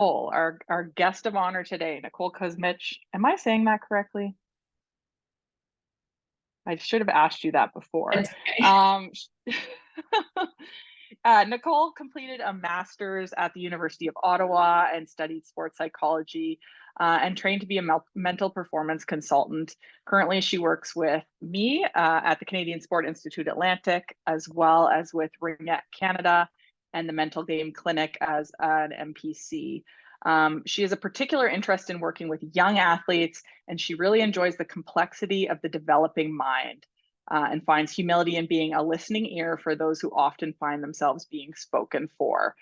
our guest of honor today, Nicole Kuzmich. Am I saying that correctly? I should have asked you that before. It's okay. Um, Nicole completed a master's at the University of Ottawa and studied sports psychology and trained to be a mental performance consultant. Currently, she works with me at the Canadian Sport Institute Atlantic, as well as with Ringette Canada and the Mental Game Clinic as an MPC. She has a particular interest in working with young athletes, and she really enjoys the complexity of the developing mind. And finds humility in being a listening ear for those who often find themselves being spoken for.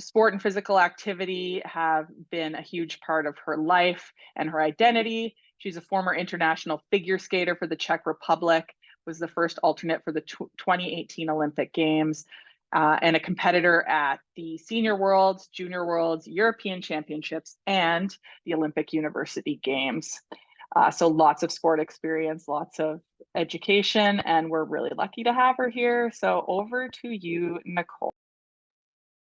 Sport and physical activity have been a huge part of her life and her identity. She's a former international figure skater for the Czech Republic, was the first alternate for the 2018 Olympic Games, and a competitor at the Senior Worlds, Junior Worlds, European Championships, and the Olympic University Games. So lots of sport experience, lots of education, and we're really lucky to have her here. So over to you, Nicole.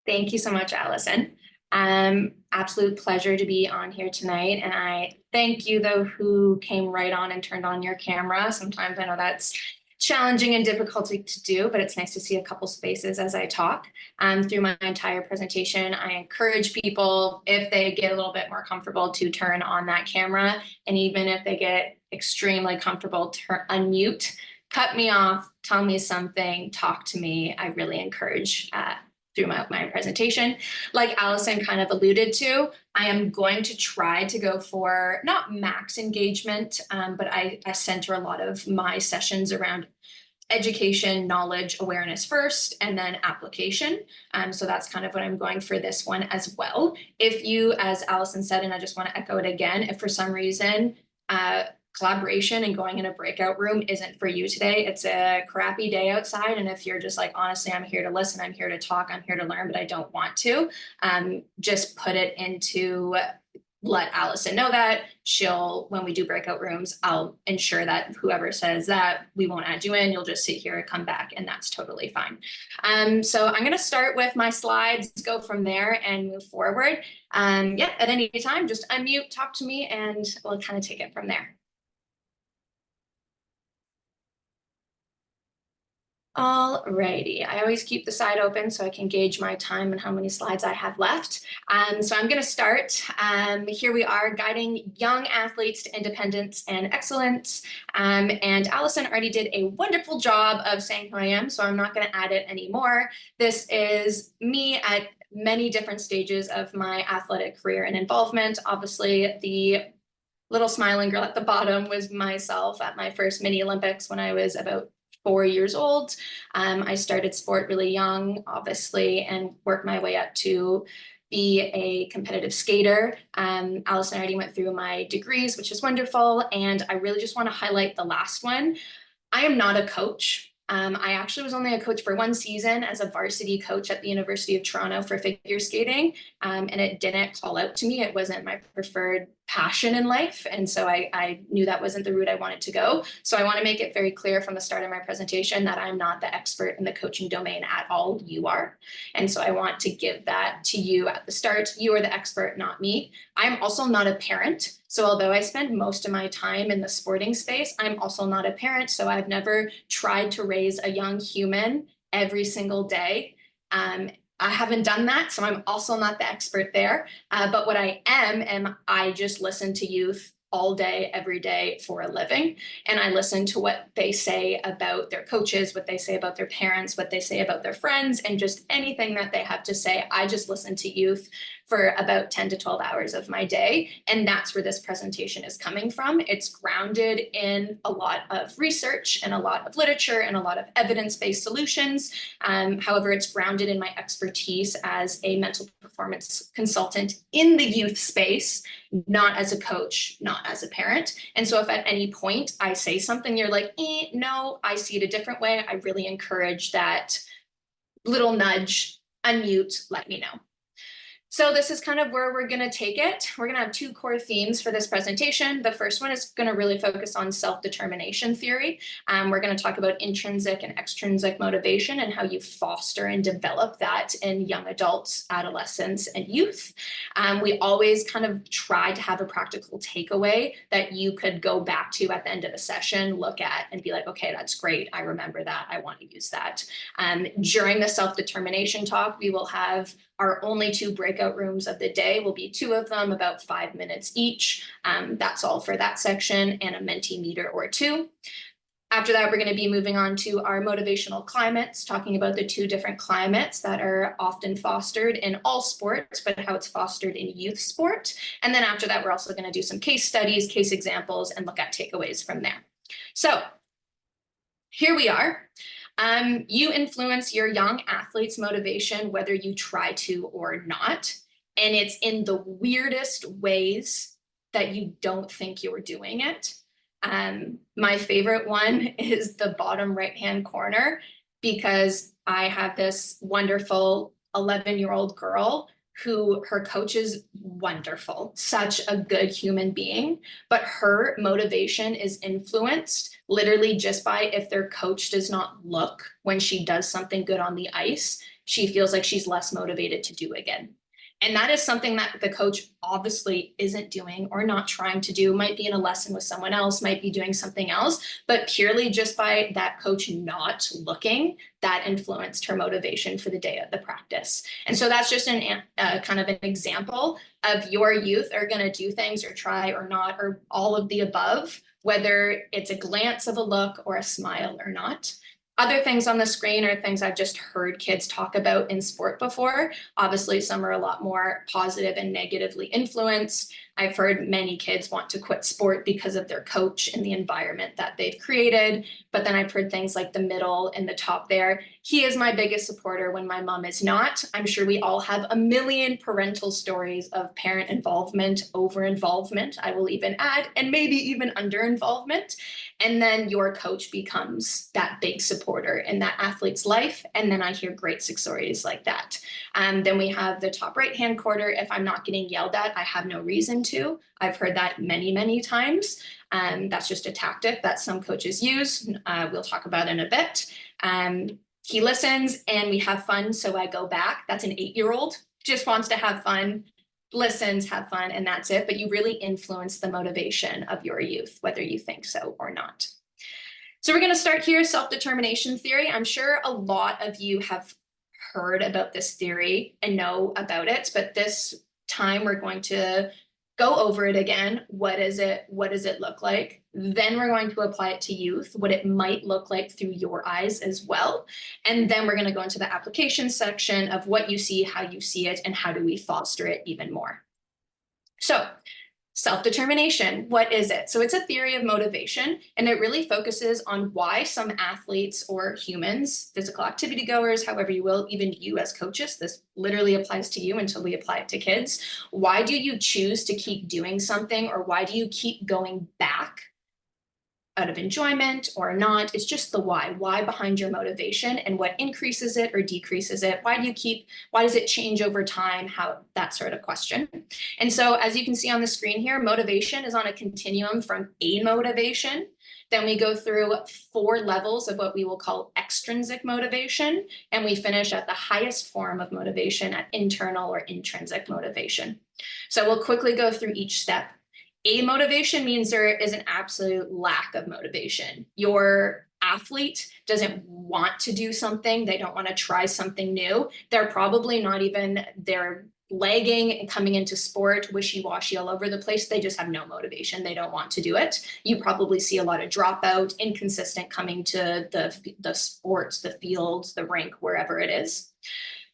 Thank you so much, Allison. Absolute pleasure to be on here tonight. And I thank you, though, who came right on and turned on your camera. Sometimes I know that's challenging and difficult to do, but it's nice to see a couple faces as I talk. Through my entire presentation, I encourage people, if they get a little bit more comfortable, to turn on that camera. And even if they get extremely comfortable, unmute, cut me off, tell me something, talk to me. I really encourage through my presentation. Like Allison kind of alluded to, I am going to try to go for not max engagement, but I center a lot of my sessions around education, knowledge, awareness first, and then application. So that's kind of what I'm going for this one as well. If you, as Allison said, and I just want to echo it again, if for some reason collaboration and going in a breakout room isn't for you today, it's a crappy day outside, and if you're just like, honestly, I'm here to listen, I'm here to talk, I'm here to learn, but I don't want to, just put it into, let Allison know that. She'll, when we do breakout rooms, I'll ensure that whoever says that, we won't add you in, you'll just sit here and come back, and that's totally fine. So I'm gonna start with my slides, go from there and move forward. Yeah, at any time, just unmute, talk to me, and we'll kind of take it from there. Alrighty, I always keep the side open so I can gauge my time and how many slides I have left. So I'm going to start. Here we are, guiding young athletes to independence and excellence. And Allison already did a wonderful job of saying who I am, so I'm not going to add it anymore. This is me at many different stages of my athletic career and involvement. Obviously, the little smiling girl at the bottom was myself at my first mini Olympics when I was about 4 years old. I started sport really young, obviously, and worked my way up to be a competitive skater. Allison already went through my degrees, which is wonderful. And I really just want to highlight the last one. I am not a coach. I actually was only a coach for 1 season as a varsity coach at the University of Toronto for figure skating. And it didn't call out to me. It wasn't my preferred passion in life. And so I knew that wasn't the route I wanted to go. So I want to make it very clear from the start of my presentation that I'm not the expert in the coaching domain at all. You are. And so I want to give that to you at the start. You are the expert, not me. I'm also not a parent. So although I spend most of my time in the sporting space, I'm also not a parent. So I've never tried to raise a young human every single day. I haven't done that, so I'm also not the expert there. But what I am I just listen to youth all day, every day for a living. And I listen to what they say about their coaches, what they say about their parents, what they say about their friends, and just anything that they have to say. I just listen to youth for about 10 to 12 hours of my day. And that's where this presentation is coming from. It's grounded in a lot of research and a lot of literature and a lot of evidence-based solutions. However, it's grounded in my expertise as a mental performance consultant in the youth space, not as a coach, not as a parent. And so if at any point I say something, you're like, no, I see it a different way, I really encourage that little nudge, unmute, let me know. So this is kind of where we're going to take it. We're going to have two core themes for this presentation. The first one is going to really focus on self-determination theory. We're going to talk about intrinsic and extrinsic motivation and how you foster and develop that in young adults, adolescents, and youth. We always kind of try to have a practical takeaway that you could go back to at the end of the session, look at, and be like, okay, that's great. I remember that. I want to use that. During the self-determination talk, we will have our only two breakout rooms of the day. Will be two of them, about 5 minutes each. That's all for that section, and a Mentimeter or two. After that, we're going to be moving on to our motivational climates, talking about the two different climates that are often fostered in all sports, but how it's fostered in youth sport. And then after that, we're also going to do some case studies, case examples, and look at takeaways from there. So here we are. You influence your young athlete's motivation, whether you try to or not. And it's in the weirdest ways that you don't think you're doing it. My favorite one is the bottom right-hand corner, because I have this wonderful 11-year-old girl who her coach is wonderful, such a good human being, but her motivation is influenced literally just by if their coach does not look when she does something good on the ice, she feels like she's less motivated to do again. And that is something that the coach obviously isn't doing or not trying to do, might be in a lesson with someone else, might be doing something else, but purely just by that coach not looking, that influenced her motivation for the day of the practice. And so that's just an kind of an example of your youth are going to do things or try or not, or all of the above, whether it's a glance of a look or a smile or not. Other things on the screen are things I've just heard kids talk about in sport before. Obviously, some are a lot more positive and negatively influenced. I've heard many kids want to quit sport because of their coach and the environment that they've created. But then I've heard things like the middle and the top there. He is my biggest supporter when my mom is not. I'm sure we all have a million parental stories of parent involvement, over involvement, I will even add, and maybe even under involvement. And then your coach becomes that big supporter in that athlete's life. And then I hear great success stories like that. Then we have the top right-hand corner. If I'm not getting yelled at, I have no reason to. I've heard that many, many times. That's just a tactic that some coaches use. We'll talk about in a bit. He listens and we have fun, so I go back. That's an 8-year-old, just wants to have fun, listens, have fun, and that's it. But you really influence the motivation of your youth, whether you think so or not. So we're going to start here, self-determination theory. I'm sure a lot of you have heard about this theory and know about it, but this time we're going to go over it again. What is it? What does it look like? Then we're going to apply it to youth, what it might look like through your eyes as well. And then we're going to go into the application section of what you see, how you see it, and how do we foster it even more. So self-determination, what is it? So it's a theory of motivation, and it really focuses on why some athletes or humans, physical activity goers, however you will, even you as coaches, this literally applies to you until we apply it to kids. Why do you choose to keep doing something, or why do you keep going back out of enjoyment or not? It's just the why behind your motivation, and what increases it or decreases it. Why does it change over time? How, that sort of question. And so as you can see on the screen here, motivation is on a continuum from a motivation. Then we go through 4 levels of what we will call extrinsic motivation. And we finish at the highest form of motivation at internal or intrinsic motivation. So we'll quickly go through each step. A motivation means there is an absolute lack of motivation. Your athlete doesn't want to do something. They don't want to try something new. They're probably not even, they're lagging and coming into sport, wishy-washy all over the place. They just have no motivation. They don't want to do it. You probably see a lot of dropout, inconsistent coming to the sports, the fields, the rink, wherever it is.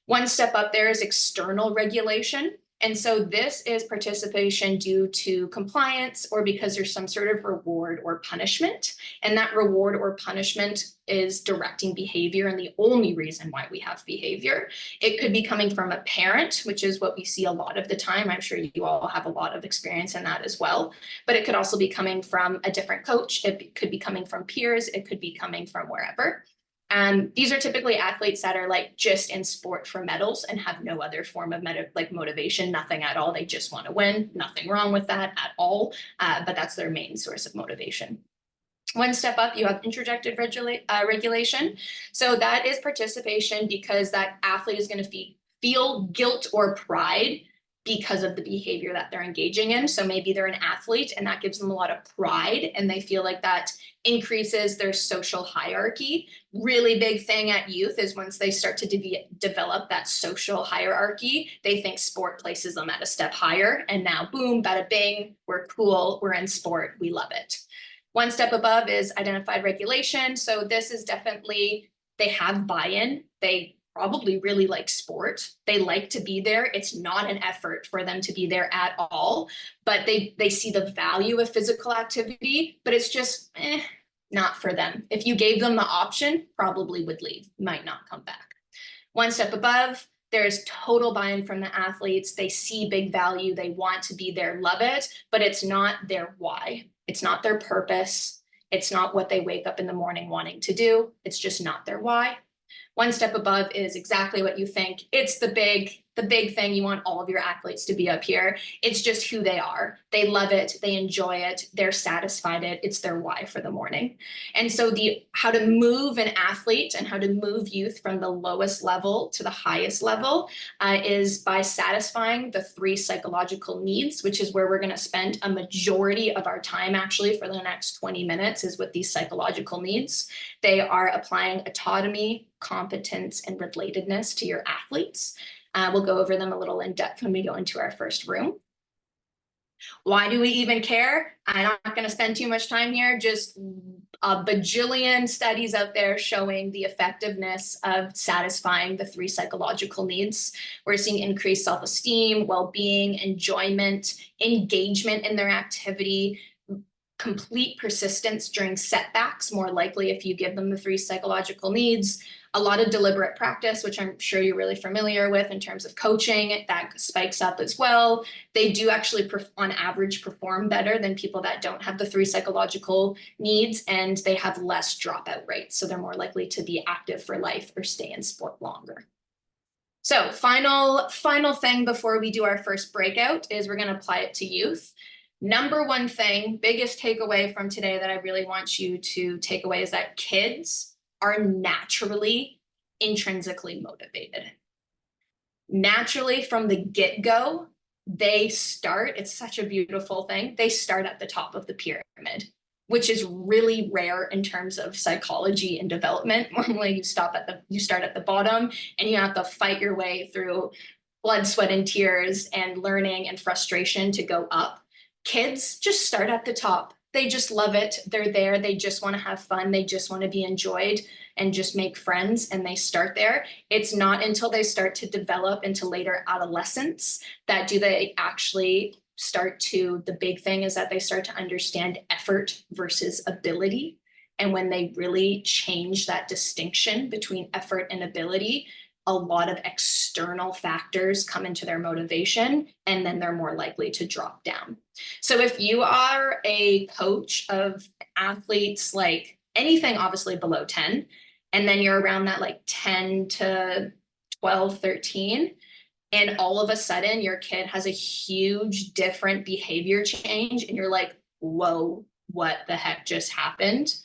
One step up there is external regulation. And so this is participation due to compliance or because there's some sort of reward or punishment. And that reward or punishment is directing behavior, and the only reason why we have behavior. It could be coming from a parent, which is what we see a lot of the time. I'm sure you all have a lot of experience in that as well. But it could also be coming from a different coach. It could be coming from peers. It could be coming from wherever. These are typically athletes that are like just in sport for medals and have no other form of motivation, nothing at all. They just want to win. Nothing wrong with that at all, but that's their main source of motivation. One step up, you have interjected regulation. So that is participation because that athlete is going to feel guilt or pride because of the behavior that they're engaging in. So maybe they're an athlete and that gives them a lot of pride and they feel like that increases their social hierarchy. Really big thing at youth is once they start to develop that social hierarchy, they think sport places them at a step higher. And now, boom, bada bing, we're cool, we're in sport, we love it. One step above is identified regulation. So this is definitely, they have buy-in. They probably really like sport. They like to be there. It's not an effort for them to be there at all, but they see the value of physical activity, but it's just not for them. If you gave them the option, probably would leave, might not come back. One step above, there's total buy-in from the athletes. They see big value. They want to be there, love it, but it's not their why. It's not their purpose. It's not what they wake up in the morning wanting to do. It's just not their why. One step above is exactly what you think. It's the big thing. You want all of your athletes to be up here. It's just who they are. They love it. They enjoy it. They're satisfied it. It's their why for the morning. And so how to move an athlete and how to move youth from the lowest level to the highest level is by satisfying the 3 psychological needs, which is where we're going to spend a majority of our time actually for the next 20 minutes is with these psychological needs. They are applying autonomy, competence, and relatedness to your athletes. We'll go over them a little in depth when we go into our first room. Why do we even care? I'm not going to spend too much time here, just a bajillion studies out there showing the effectiveness of satisfying the 3 psychological needs. We're seeing increased self-esteem, well-being, enjoyment, engagement in their activity, complete persistence during setbacks, more likely if you give them the 3 psychological needs. A lot of deliberate practice, which I'm sure you're really familiar with in terms of coaching, that spikes up as well. They do actually, on average, perform better than people that don't have the 3 psychological needs, and they have less dropout rates. So they're more likely to be active for life or stay in sport longer. So final thing before we do our first breakout is we're going to apply it to youth. Number one thing, biggest takeaway from today that I really want you to take away is that kids are naturally intrinsically motivated. Naturally from the get-go, they start, it's such a beautiful thing, they start at the top of the pyramid, which is really rare in terms of psychology and development. Normally you start at the bottom and you have to fight your way through blood, sweat, and tears and learning and frustration to go up. Kids just start at the top. They just love it. They're there. They just want to have fun. They just want to be enjoyed and just make friends, and they start there. It's not until they start to develop into later adolescence that do they actually start to, the big thing is that they start to understand effort versus ability. And when they really change that distinction between effort and ability, a lot of external factors come into their motivation, and then they're more likely to drop down. So if you are a coach of athletes, like anything obviously below 10, and then you're around that like 10 to 12, 13, and all of a sudden your kid has a huge different behavior change, and you're like, whoa, what the heck just happened?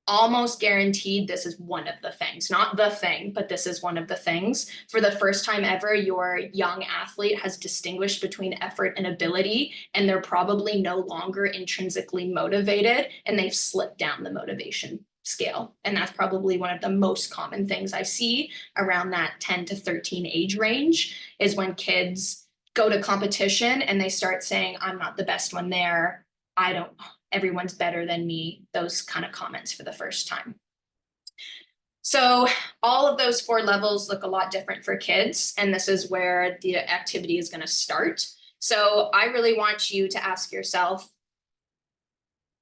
Almost guaranteed this is one of the things, not the thing, but this is one of the things. For the first time ever, your young athlete has distinguished between effort and ability, and they're probably no longer intrinsically motivated, and they've slipped down the motivation scale. And that's probably one of the most common things I see around that 10 to 13 age range, is when kids go to competition and they start saying, I'm not the best one there. Everyone's better than me, those kind of comments for the first time. So all of those 4 levels look a lot different for kids, and this is where the activity is going to start. So I really want you to ask yourself,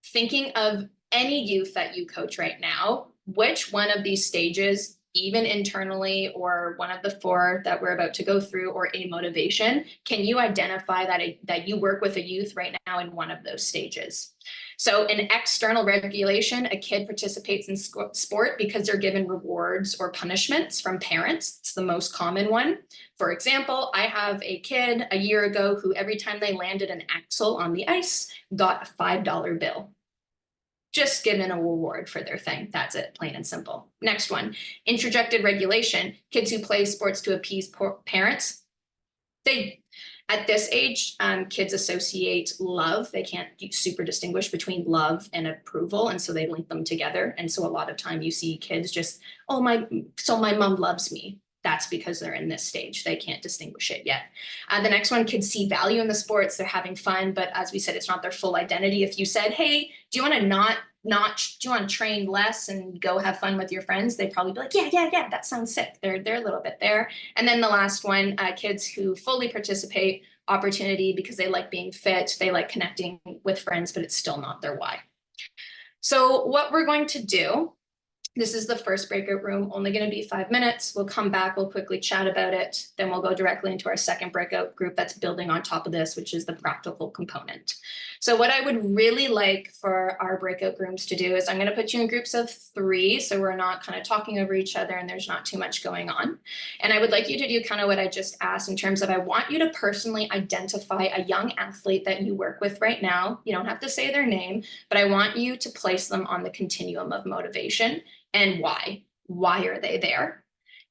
thinking of any youth that you coach right now, which one of these stages even internally, or one of the four that we're about to go through, or a motivation, can you identify that you work with a youth right now in one of those stages? So in external regulation, a kid participates in sport because they're given rewards or punishments from parents. It's the most common one. For example, I have a kid a year ago who every time they landed an axle on the ice got a $5 bill. Just given a reward for their thing. That's it, plain and simple. Next one, introjected regulation. Kids who play sports to appease parents. At this age, kids associate love. They can't super distinguish between love and approval, and so they link them together. And so a lot of time you see kids just, oh, my mom loves me. That's because they're in this stage. They can't distinguish it yet. The next one, kids see value in the sports. They're having fun, but as we said, it's not their full identity. If you said, hey, do you want to do you want to train less and go have fun with your friends? They'd probably be like, yeah, that sounds sick. They're a little bit there. And then the last one, kids who fully participate, opportunity, because they like being fit, they like connecting with friends, but it's still not their why. So what we're going to do, this is the first breakout room, only going to be 5 minutes. We'll come back, we'll quickly chat about it. Then we'll go directly into our second breakout group that's building on top of this, which is the practical component. So what I would really like for our breakout rooms to do is I'm going to put you in groups of 3, so we're not kind of talking over each other and there's not too much going on. And I would like you to do kind of what I just asked in terms of, I want you to personally identify a young athlete that you work with right now. You don't have to say their name, but I want you to place them on the continuum of motivation. And why? Why are they there?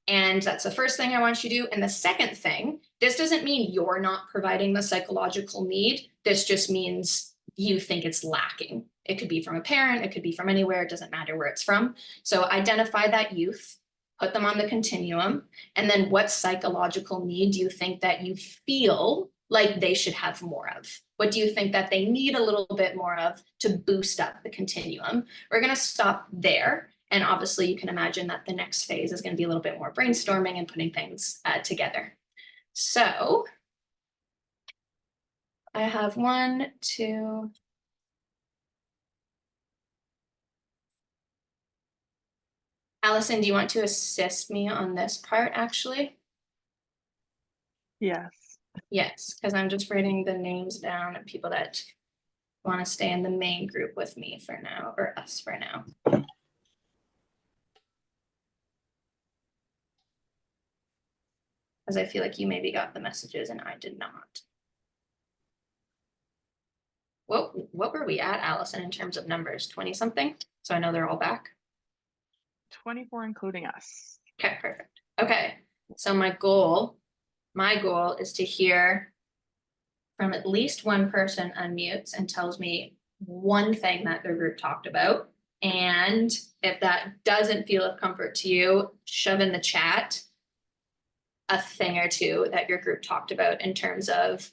And that's the first thing I want you to do. And the second thing, this doesn't mean you're not providing the psychological need. This just means you think it's lacking. It could be from a parent, it could be from anywhere, it doesn't matter where it's from. So identify that youth, put them on the continuum, and then what psychological need do you think that you feel like they should have more of? What do you think that they need a little bit more of to boost up the continuum? We're going to stop there. And obviously you can imagine that the next phase is going to be a little bit more brainstorming and putting things together. So I have 1, 2. Allison, do you want to assist me on this part actually? Yes. Yes, because I'm just writing the names down of people that want to stay in the main group with me for now, or us for now. Because I feel like you maybe got the messages and I did not. What were we at, Allison, in terms of numbers? 20 something? So I know they're all back. 24 including us. Okay, perfect. Okay, so my goal is to hear from at least one person unmutes and tells me one thing that their group talked about. And if that doesn't feel of comfort to you, shove in the chat a thing or two that your group talked about in terms of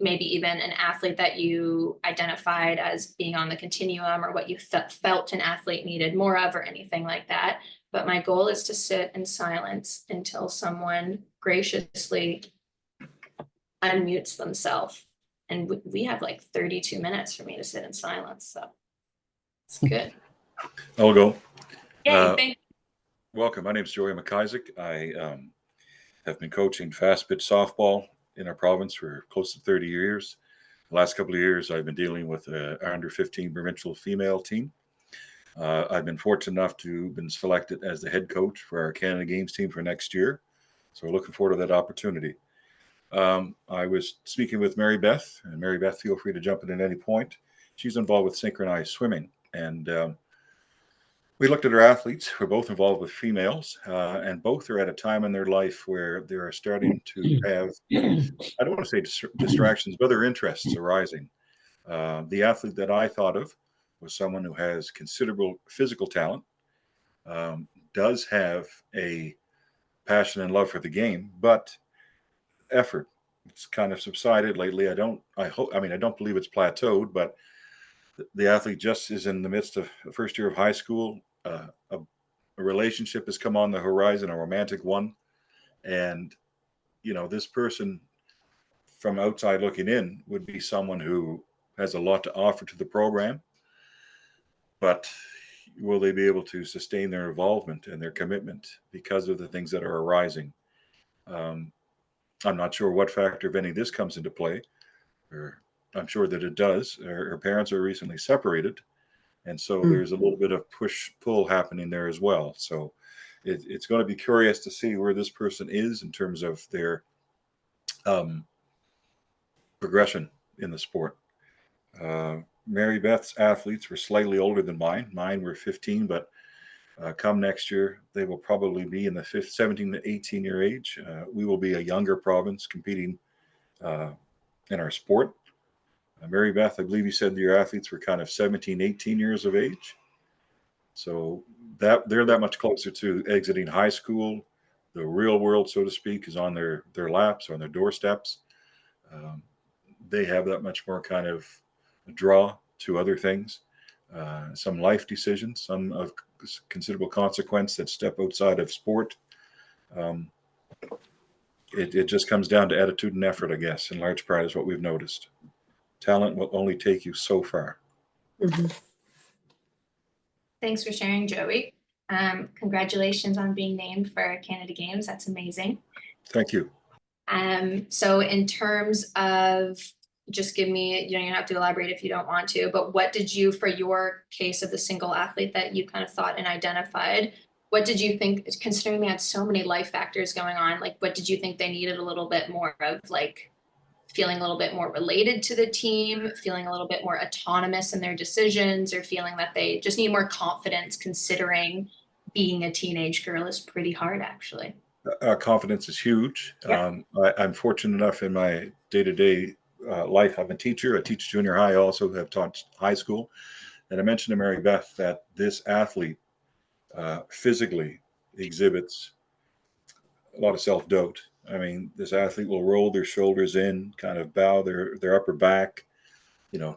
maybe even an athlete that you identified as being on the continuum, or what you felt an athlete needed more of, or anything like that. But my goal is to sit in silence until someone graciously unmutes themselves. And we have like 32 minutes for me to sit in silence, so it's good. I'll go. Yay, thank you. Welcome. My name is Joey McIsaac. I have been coaching fast pitch softball in our province for close to 30 years. The last couple of years, I've been dealing with our under 15 provincial female team. I've been fortunate enough to have been selected as the head coach for our Canada Games team for next year. So we're looking forward to that opportunity. I was speaking with Mary Beth, and Mary Beth, feel free to jump in at any point. She's involved with synchronized swimming, and we looked at our athletes who are both involved with females, and both are at a time in their life where they're starting to have, I don't want to say distractions, but other interests arising. The athlete that I thought of was someone who has considerable physical talent, does have a passion and love for the game, but effort, it's kind of subsided lately. I don't believe it's plateaued, but the athlete just is in the midst of the first year of high school. A relationship has come on the horizon, a romantic one. And, this person from outside looking in would be someone who has a lot to offer to the program. But, will they be able to sustain their involvement and their commitment because of the things that are arising? I'm not sure what factor, if any, this comes into play, or I'm sure that it does. Her parents are recently separated, and so there's a little bit of push-pull happening there as well. So it's going to be curious to see where this person is in terms of their progression in the sport. Mary Beth's athletes were slightly older than mine. Mine were 15, but come next year, they will probably be in the 17 to 18-year age. We will be a younger province competing in our sport. Mary Beth, I believe you said your athletes were kind of 17, 18 years of age. So that they're that much closer to exiting high school. The real world, so to speak, is on their laps, on their doorsteps. They have that much more kind of draw to other things, some life decisions, some of considerable consequence that step outside of sport. It just comes down to attitude and effort, I guess, in large part is what we've noticed. Talent will only take you so far. Mm-hmm. Thanks for sharing, Joey. Congratulations on being named for Canada Games. That's amazing. Thank you. So in terms of, just give me, you don't have to elaborate if you don't want to, but what did you, for your case of the single athlete that you kind of thought and identified, what did you think, considering they had so many life factors going on, like what did you think they needed a little bit more of, like feeling a little bit more related to the team, feeling a little bit more autonomous in their decisions, or feeling that they just need more confidence, considering being a teenage girl is pretty hard, actually? Confidence is huge. Yeah. I'm fortunate enough in my day-to-day life. I'm a teacher. I teach junior high, also have taught high school. And I mentioned to Mary Beth that this athlete physically exhibits a lot of self-doubt. I mean, this athlete will roll their shoulders in, kind of bow their upper back,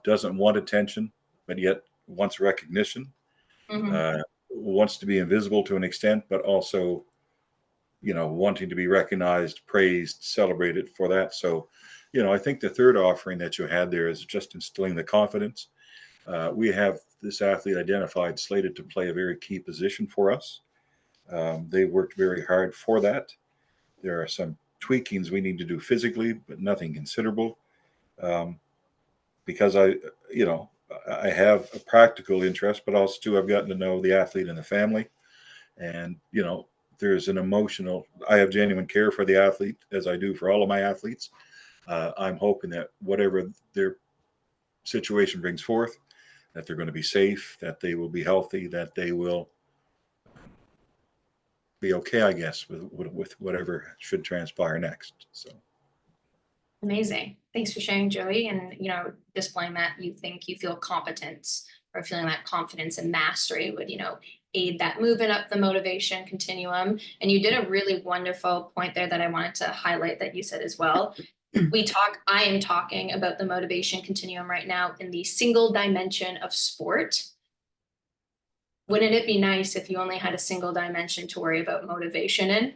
doesn't want attention, but yet wants recognition, wants to be invisible to an extent, but also, wanting to be recognized, praised, celebrated for that. So, I think the third offering that you had there is just instilling the confidence. We have this athlete identified, slated to play a very key position for us. They worked very hard for that. There are some tweakings we need to do physically, but nothing considerable. Because I have a practical interest, but also too, I've gotten to know the athlete and the family. And, there's an emotional, I have genuine care for the athlete, as I do for all of my athletes. I'm hoping that whatever their situation brings forth, that they're going to be safe, that they will be healthy, that they will be okay, I guess, with whatever should transpire next. So amazing. Thanks for sharing, Joey, and displaying that you think you feel competence, or feeling that confidence and mastery would aid that moving up the motivation continuum. And you did a really wonderful point there that I wanted to highlight that you said as well. I am talking about the motivation continuum right now in the single dimension of sport. Wouldn't it be nice if you only had a single dimension to worry about motivation in?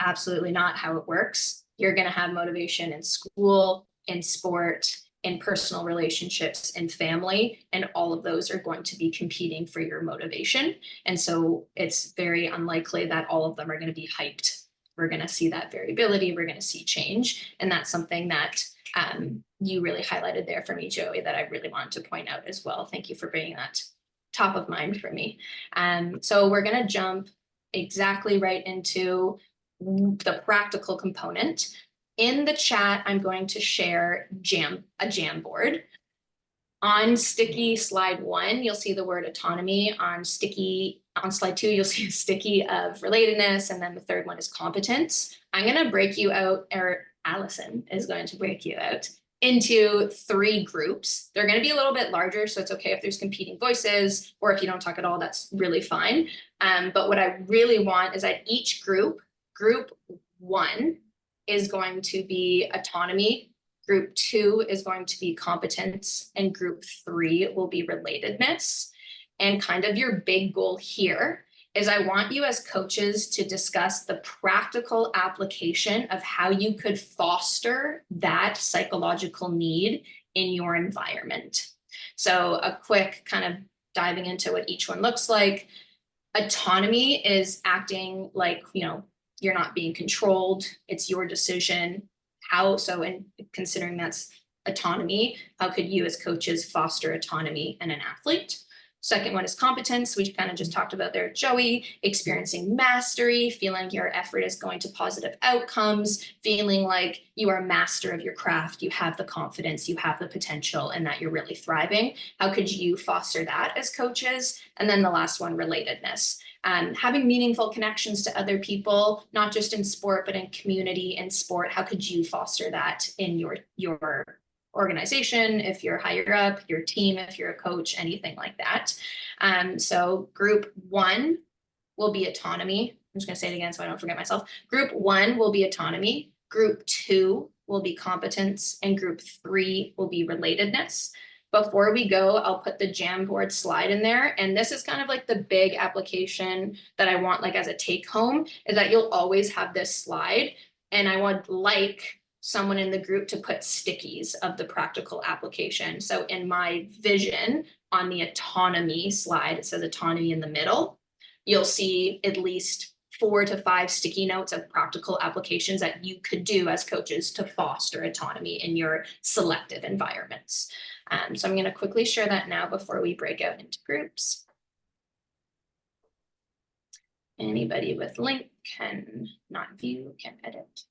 Absolutely not how it works. You're going to have motivation in school, in sport, in personal relationships, in family, and all of those are going to be competing for your motivation. And so it's very unlikely that all of them are going to be hyped. We're going to see that variability. We're going to see change. And that's something that you really highlighted there for me, Joey, that I really wanted to point out as well. Thank you for bringing that top of mind for me. So we're going to jump exactly right into the practical component. In the chat, I'm going to share a Jamboard. On sticky slide 1, you'll see the word autonomy. On slide 2, you'll see a sticky of relatedness, and then the third one is competence. I'm going to break you out, or Allison is going to break you out into 3 groups. They're going to be a little bit larger, so it's okay if there's competing voices, or if you don't talk at all, that's really fine. But what I really want is that each group 1 is going to be autonomy, group 2 is going to be competence, and group 3 will be relatedness. And kind of your big goal here is I want you as coaches to discuss the practical application of how you could foster that psychological need in your environment. So a quick kind of diving into what each one looks like. Autonomy is acting like, you know, you're not being controlled, it's your decision. How, so in considering that's autonomy, how could you as coaches foster autonomy in an athlete? Second one is competence, we kind of just talked about there, Joey, experiencing mastery, feeling your effort is going to positive outcomes, feeling like you are a master of your craft, you have the confidence, you have the potential, and that you're really thriving. How could you foster that as coaches? And then the last one, relatedness. Having meaningful connections to other people, not just in sport, but in community and sport. How could you foster that in your organization, if you're higher up, your team, if you're a coach, anything like that. So group 1 will be autonomy. I'm just gonna say it again so I don't forget myself. Group 1 will be autonomy. Group 2 will be competence, and group 3 will be relatedness. Before we go, I'll put the Jamboard slide in there. And this is kind of like the big application that I want like as a take home, is that you'll always have this slide. And I would like someone in the group to put stickies of the practical application. So in my vision on the autonomy slide, it says autonomy in the middle. You'll see at least 4 to 5 sticky notes of practical applications that you could do as coaches to foster autonomy in your selected environments. So I'm going to quickly share that now before we break out into groups. Anybody with link can not view, can edit.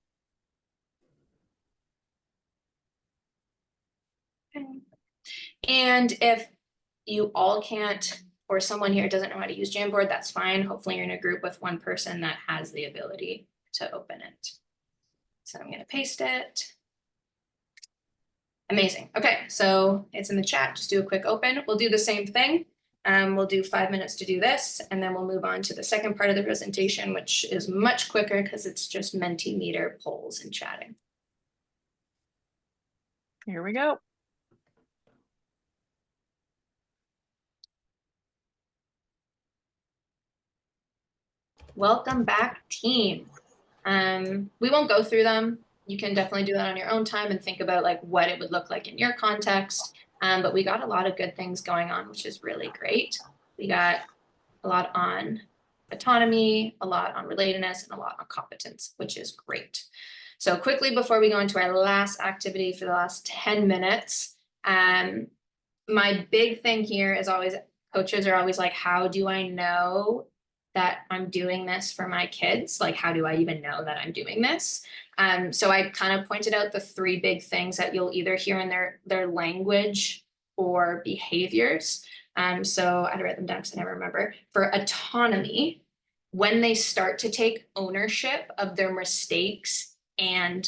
Okay. And if you all can't, or someone here doesn't know how to use Jamboard, that's fine. Hopefully you're in a group with one person that has the ability to open it. So I'm going to paste it. Amazing. Okay, so it's in the chat. Just do a quick open. We'll do the same thing. We'll do 5 minutes to do this, and then we'll move on to the second part of the presentation, which is much quicker because it's just Mentimeter polls and chatting. Here we go. Welcome back, team. We won't go through them. You can definitely do that on your own time and think about like what it would look like in your context. But we got a lot of good things going on, which is really great. We got a lot on autonomy, a lot on relatedness, and a lot on competence, which is great. So quickly, before we go into our last activity for the last 10 minutes, my big thing here is always, coaches are always like, how do I know that I'm doing this for my kids? Like, how do I even know that I'm doing this? So I kind of pointed out the 3 big things that you'll either hear in their language or behaviors. So I write them down because I never remember. For autonomy, when they start to take ownership of their mistakes and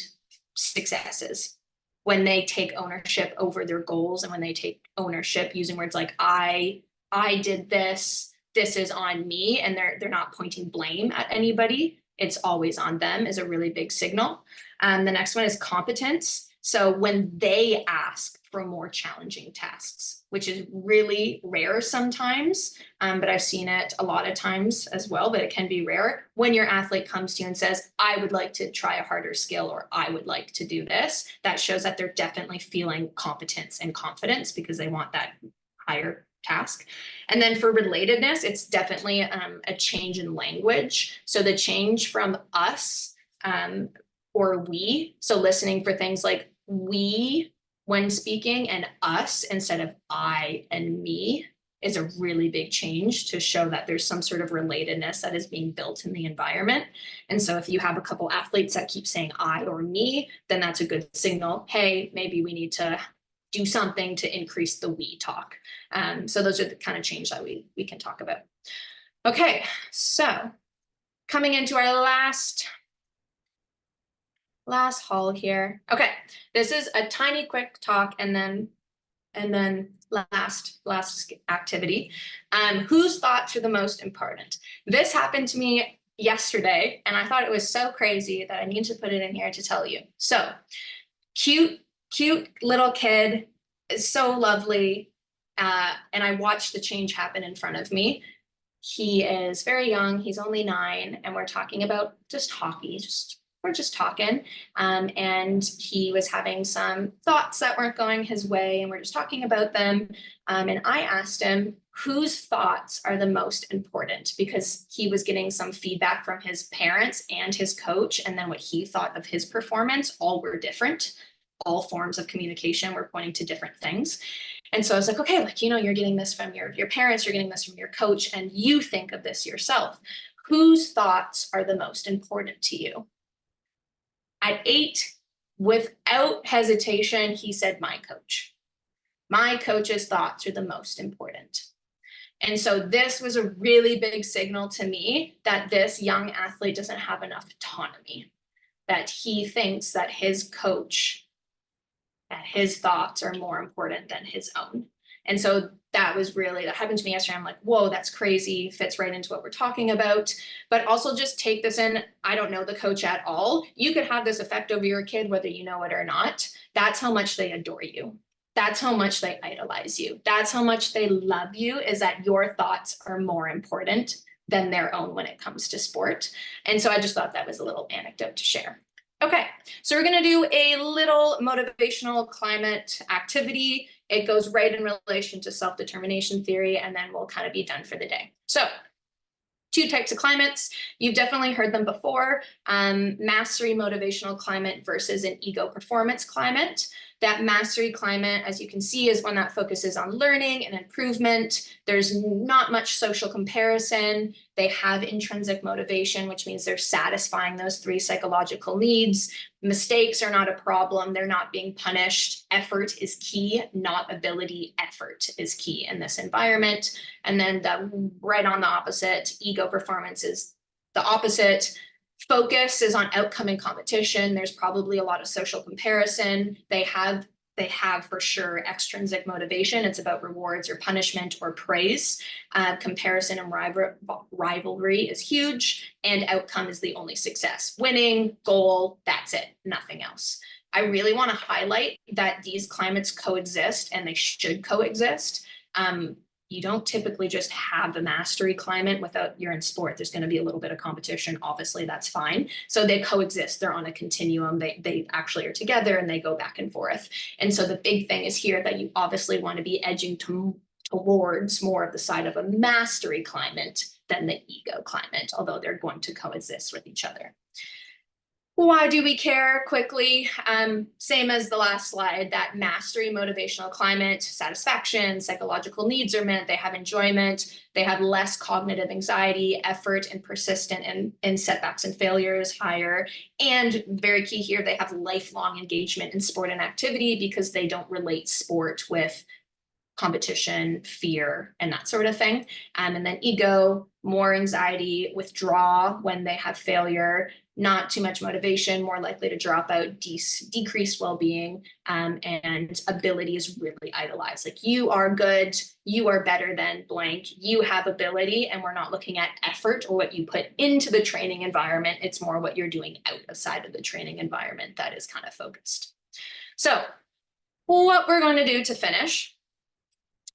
successes, when they take ownership over their goals, and when they take ownership using words like I did this, this is on me, and they're not pointing blame at anybody, it's always on them, is a really big signal. The next one is competence. So when they ask for more challenging tasks, which is really rare sometimes, but I've seen it a lot of times as well, but it can be rare. When your athlete comes to you and says, I would like to try a harder skill, or I would like to do this, that shows that they're definitely feeling competence and confidence because they want that higher task. And then for relatedness, it's definitely a change in language. So the change from us or we, so listening for things like we when speaking and us instead of I and me is a really big change to show that there's some sort of relatedness that is being built in the environment. And so if you have a couple athletes that keep saying I or me, then that's a good signal. Hey, maybe we need to do something to increase the we talk. So those are the kind of change that we can talk about. Okay, so coming into our last haul here. Okay, this is a tiny quick talk and then last activity. Whose thoughts are the most important? This happened to me yesterday and I thought it was so crazy that I need to put it in here to tell you. So cute little kid, is so lovely. And I watched the change happen in front of me. He is very young, he's only 9, and we're talking about just hockey, we're just talking. And he was having some thoughts that weren't going his way, and we're just talking about them. And I asked him, whose thoughts are the most important, because he was getting some feedback from his parents and his coach, and then what he thought of his performance, all were different. All forms of communication were pointing to different things. And so I was like, okay, like, you know, you're getting this from your parents, you're getting this from your coach, and you think of this yourself. Whose thoughts are the most important to you? At 8, without hesitation, he said, my coach. My coach's thoughts are the most important. And so this was a really big signal to me that this young athlete doesn't have enough autonomy, that he thinks that his coach, that his thoughts are more important than his own. And so that happened to me yesterday. I'm like, whoa, that's crazy, fits right into what we're talking about. But also just take this in, I don't know the coach at all. You could have this effect over your kid, whether you know it or not. That's how much they adore you. That's how much they idolize you. That's how much they love you, is that your thoughts are more important than their own when it comes to sport. And so I just thought that was a little anecdote to share. Okay, so we're gonna do a little motivational climate activity. It goes right in relation to self-determination theory, and then we'll kind of be done for the day. So 2 types of climates. You've definitely heard them before. Mastery motivational climate versus an ego performance climate. That mastery climate, as you can see, is one that focuses on learning and improvement. There's not much social comparison. They have intrinsic motivation, which means they're satisfying those 3 psychological needs. Mistakes are not a problem. They're not being punished. Effort is key, not ability. Effort is key in this environment. And then right on the opposite, ego performance is the opposite. Focus is on outcome and competition. There's probably a lot of social comparison. They have for sure extrinsic motivation. It's about rewards or punishment or praise. Comparison and rivalry is huge, and outcome is the only success. Winning, goal, that's it, nothing else. I really want to highlight that these climates coexist, and they should coexist. You don't typically just have a mastery climate without, you're in sport. There's going to be a little bit of competition. Obviously, that's fine. So they coexist. They're on a continuum. They actually are together, and they go back and forth. And so the big thing is here that you obviously want to be edging towards more of the side of a mastery climate than the ego climate, although they're going to coexist with each other. Why do we care? Quickly, same as the last slide, that mastery motivational climate, satisfaction, psychological needs are met, they have enjoyment, they have less cognitive anxiety, effort and persistent in setbacks and failures higher. And very key here, they have lifelong engagement in sport and activity because they don't relate sport with competition, fear, and that sort of thing. And then ego, more anxiety, withdraw when they have failure, not too much motivation, more likely to drop out, decreased well-being, and ability is really idolized. Like, you are good, you are better than blank, you have ability, and we're not looking at effort or what you put into the training environment. It's more what you're doing outside of the training environment that is kind of focused. So what we're going to do to finish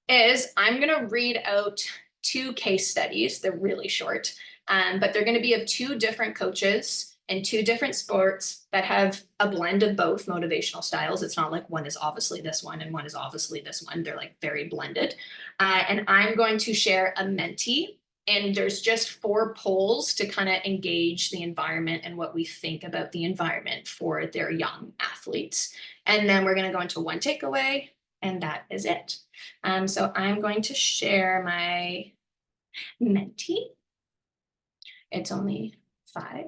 is I'm going to read out 2 case studies. They're really short, but they're going to be of 2 different coaches in 2 different sports that have a blend of both motivational styles. It's not like one is obviously this one and one is obviously this one. They're like very blended. And I'm going to share a mentee, and there's just 4 polls to kind of engage the environment and what we think about the environment for their young athletes. And then we're going to go into 1 takeaway, and that is it. So I'm going to share my mentee. It's only 5.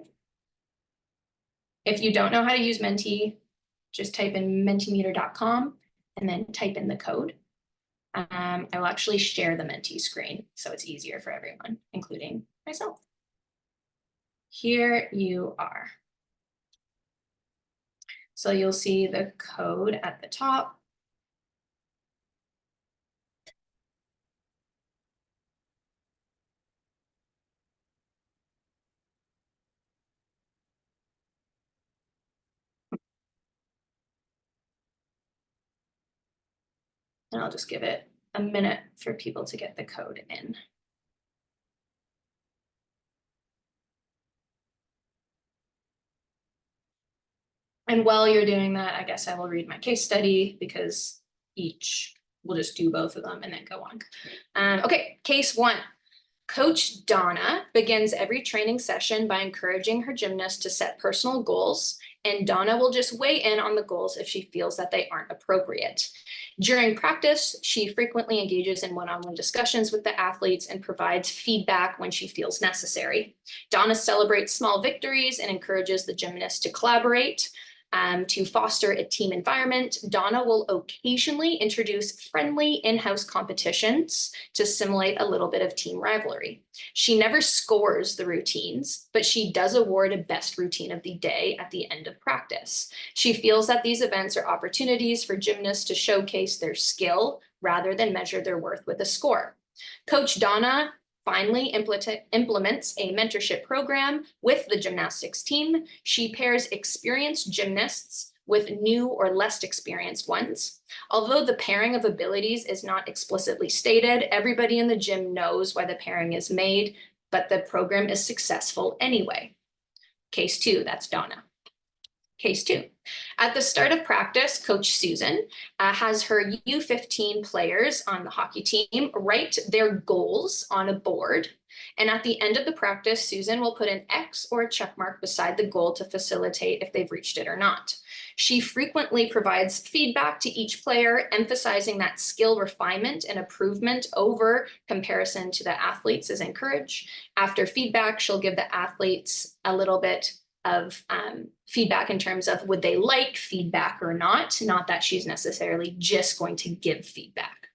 If you don't know how to use Mentee, just type in mentimeter.com and then type in the code. I will actually share the Mentee screen so it's easier for everyone, including myself. Here you are. So you'll see the code at the top. And I'll just give it a minute for people to get the code in. And while you're doing that, I guess I will read my case study, because each we'll just do both of them and then go on. Okay, case 1. Coach Donna begins every training session by encouraging her gymnast to set personal goals, and Donna will just weigh in on the goals if she feels that they aren't appropriate. During practice, she frequently engages in one-on-one discussions with the athletes and provides feedback when she feels necessary. Donna celebrates small victories and encourages the gymnast to collaborate. To foster a team environment, Donna will occasionally introduce friendly in-house competitions to simulate a little bit of team rivalry. She never scores the routines, but she does award a best routine of the day at the end of practice. She feels that these events are opportunities for gymnasts to showcase their skill rather than measure their worth with a score. Coach Donna finally implements a mentorship program with the gymnastics team. She pairs experienced gymnasts with new or less experienced ones. Although the pairing of abilities is not explicitly stated, everybody in the gym knows why the pairing is made, but the program is successful anyway. Case 2, that's Donna. Case 2. At the start of practice, Coach Susan has her U15 players on the hockey team write their goals on a board. And at the end of the practice, Susan will put an X or a check mark beside the goal to facilitate if they've reached it or not. She frequently provides feedback to each player, emphasizing that skill refinement and improvement over comparison to the athletes is encouraged. After feedback, she'll give the athletes a little bit of feedback in terms of would they like feedback or not that she's necessarily just going to give feedback.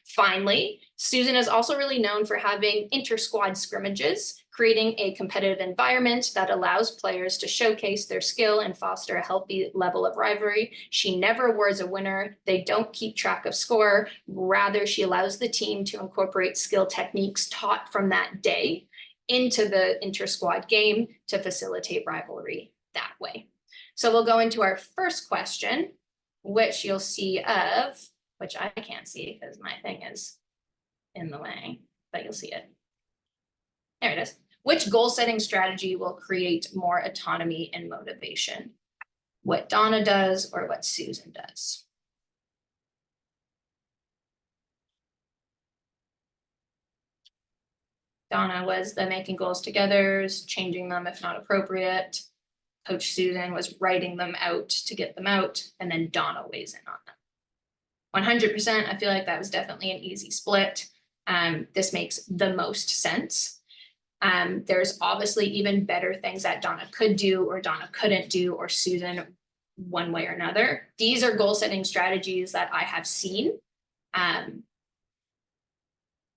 Finally, Susan is also really known for having inter-squad scrimmages, creating a competitive environment that allows players to showcase their skill and foster a healthy level of rivalry. She never awards a winner. They don't keep track of score. Rather, she allows the team to incorporate skill techniques taught from that day into the inter-squad game to facilitate rivalry that way. So we'll go into our first question, which you'll see of, which I can't see because my thing is in the way, but you'll see it. There it is. Which goal setting strategy will create more autonomy and motivation? What Donna does or what Susan does? Donna was the making goals together, changing them if not appropriate. Coach Susan was writing them out to get them out, and then Donna weighs in on them. 100%, I feel like that was definitely an easy split. This makes the most sense. There's obviously even better things that Donna could do or Donna couldn't do or Susan one way or another. These are goal setting strategies that I have seen.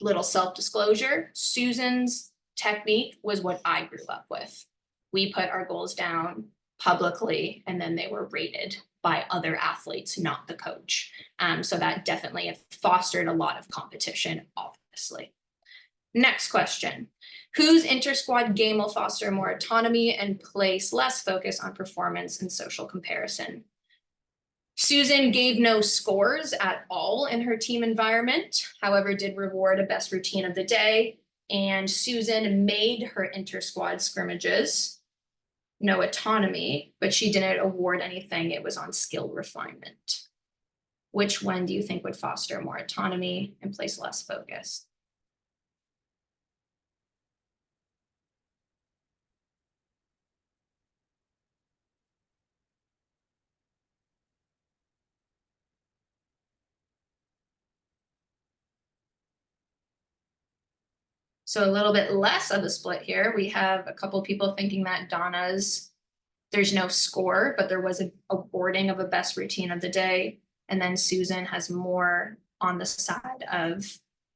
Little self-disclosure, Susan's technique was what I grew up with. We put our goals down publicly and then they were rated by other athletes, not the coach. So that definitely fostered a lot of competition, obviously. Next question. Whose inter-squad game will foster more autonomy and place less focus on performance and social comparison? Susan gave no scores at all in her team environment, however, did reward a best routine of the day. And Susan made her inter-squad scrimmages, no autonomy, but she didn't award anything. It was on skill refinement. Which one do you think would foster more autonomy and place less focus? So a little bit less of a split here. We have a couple people thinking that Donna's, there's no score, but there was a awarding of a best routine of the day. And then Susan has more on the side of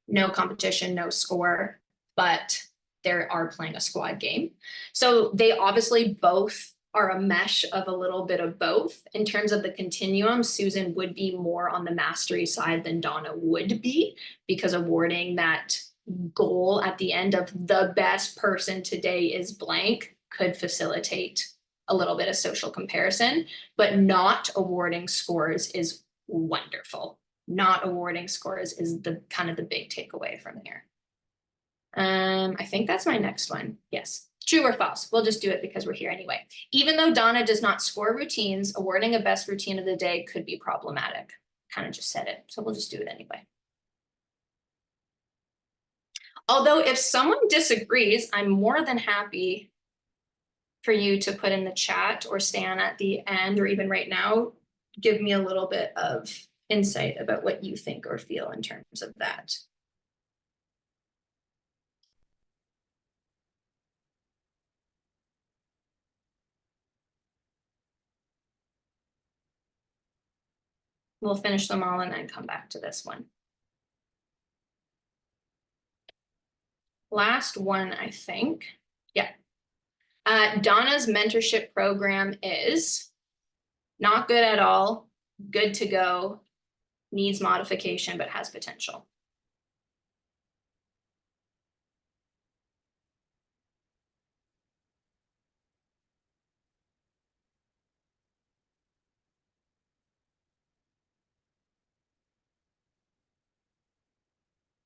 no competition, no score, but they are playing a squad game. So they obviously both are a mesh of a little bit of both. In terms of the continuum, Susan would be more on the mastery side than Donna would be, because awarding that goal at the end of the best person today is blank could facilitate a little bit of social comparison, but not awarding scores is wonderful. Not awarding scores is the kind of the big takeaway from here. I think that's my next one. Yes. True or false? We'll just do it because we're here anyway. Even though Donna does not score routines, awarding a best routine of the day could be problematic. kind of just said it, so we'll just do it anyway. Although if someone disagrees, I'm more than happy for you to put in the chat or Stan at the end, or even right now, give me a little bit of insight about what you think or feel in terms of that. We'll finish them all and then come back to this one. Last one, I think. Yeah. Donna's mentorship program is not good at all, good to go, needs modification, but has potential.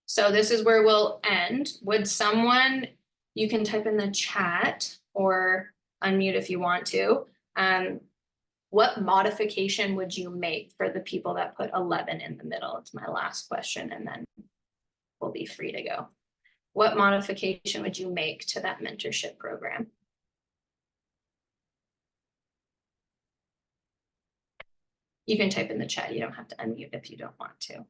So this is where we'll end. Would someone, you can type in the chat or unmute if you want to. What modification would you make for the people that put 11 in the middle? It's my last question, and then we'll be free to go. What modification would you make to that mentorship program? You can type in the chat. You don't have to unmute if you don't want to.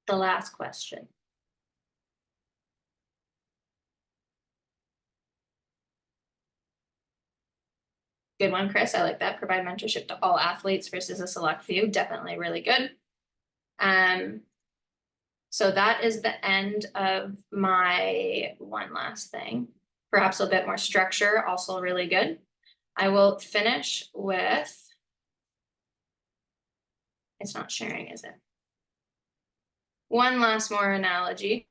The last question. Good one, Chris. I like that. Provide mentorship to all athletes versus a select few. Definitely really good. So that is the end of my one last thing. Perhaps a bit more structure, also really good. I will finish with, it's not sharing, is it? One last more analogy.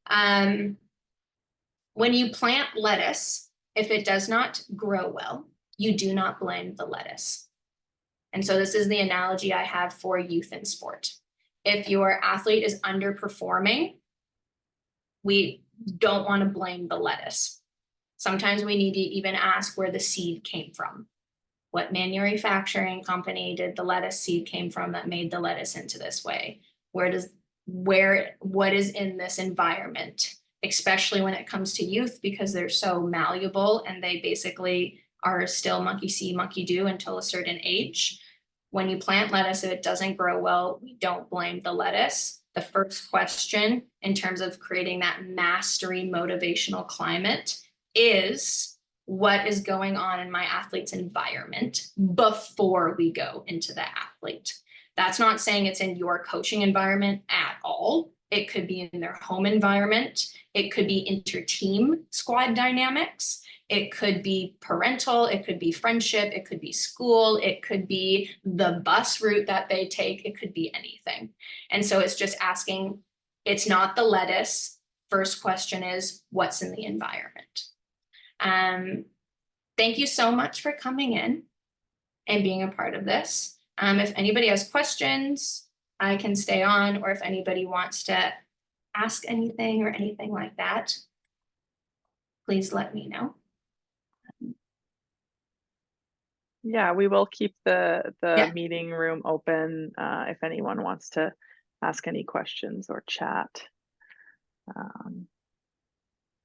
When you plant lettuce, if it does not grow well, you do not blame the lettuce. And so this is the analogy I have for youth in sport. If your athlete is underperforming, we don't want to blame the lettuce. Sometimes we need to even ask where the seed came from. What manufacturing company did the lettuce seed came from that made the lettuce into this way? What is in this environment, especially when it comes to youth, because they're so malleable and they basically are still monkey see, monkey do until a certain age. When you plant lettuce, if it doesn't grow well, we don't blame the lettuce. The first question in terms of creating that mastery motivational climate is, what is going on in my athlete's environment before we go into the athlete? That's not saying it's in your coaching environment at all. It could be in their home environment. It could be inter-team squad dynamics. It could be parental, it could be friendship, it could be school, it could be the bus route that they take, it could be anything. And so it's just asking, it's not the lettuce. First question is, what's in the environment? Thank you so much for coming in and being a part of this. If anybody has questions, I can stay on, or if anybody wants to ask anything or anything like that, please let me know. Yeah, we will keep the meeting room open if anyone wants to ask any questions or chat.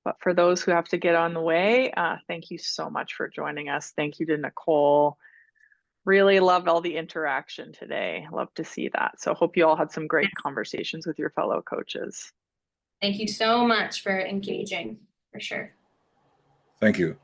But for those who have to get on the way, thank you so much for joining us. Thank you to Nicole. Really loved all the interaction today. Love to see that. So hope you all had some great conversations with your fellow coaches. Thank you so much for engaging, for sure. Thank you.